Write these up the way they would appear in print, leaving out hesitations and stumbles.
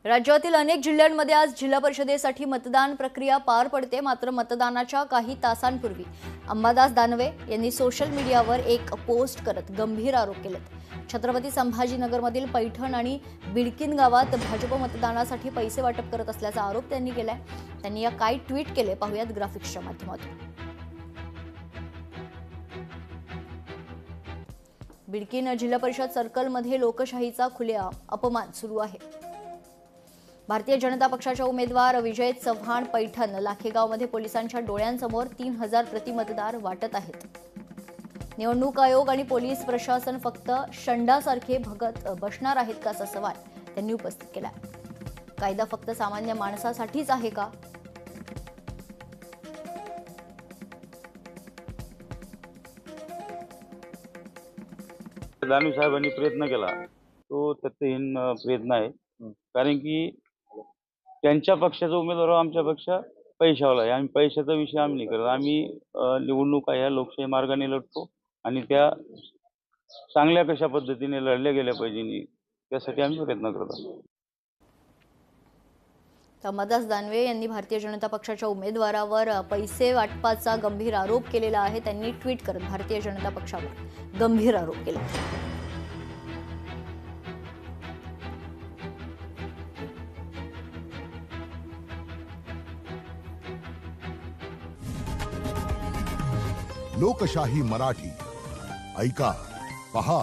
राज्यातील अनेक जिल्ह्यांमध्ये आज जिल्हा परिषदेसाठी मतदान प्रक्रिया पार पडते। मात्र मतदानाच्या काही तासांपूर्वी अंबादास दानवे यांनी सोशल मीडियावर एक पोस्ट करत गंभीर आरोप केलेत। छत्रपती संभाजीनगरमधील पैठण आणि बिडकीन गावात भाजप मतदानासाठी पैसे वाटप करत असल्याचा आरोप त्यांनी केलाय। त्यांनी या काय ट्विट केले पाहूयात ग्राफिक्सच्या माध्यमातून। बिडकीन जिल्हा परिषद सर्कलमध्ये लोकशाहीचा खुलेआम अपमान सुरू आहे। भारतीय जनता पक्षाचे उमेदवार विजय चव्हाण पैठण लाखेगावमध्ये पोलिसांच्या डोळ्यांसमोर 3000 प्रतिमतदार वाटत आहेत। निवडणूक आयोग आणि पोलीस प्रशासन फक्त शंडासारखे भगत बसणार आहेत का असा सवाल त्यांनी उपस्थित केला। कायदा फक्त सामान्य माणसासाठीच आहे का? दानवे साहेबांनी प्रयत्न केला तो तथ्यहीन प्रयत्न आहे। कारण की त्यांच्या पक्षाचा उमेदवार आमच्यापेक्षा पैशावाला आहे। आम्ही पैशाचा विषय आम्ही नाही करत। आम्ही निवडणुका ह्या लोकशाही मार्गाने लढतो आणि त्या चांगल्या कशा पद्धतीने लढल्या गेल्या पाहिजे त्यासाठी आम्ही प्रयत्न करतो। अंबादास दानवे यांनी भारतीय जनता पक्षाच्या उमेदवारावर पैसे वाटपाचा गंभीर आरोप केलेला आहे। त्यांनी ट्विट करत भारतीय जनता पक्षावर गंभीर आरोप केला। लोकशाही मराठी ऐका, पहा,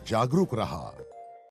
जागरूक रहा।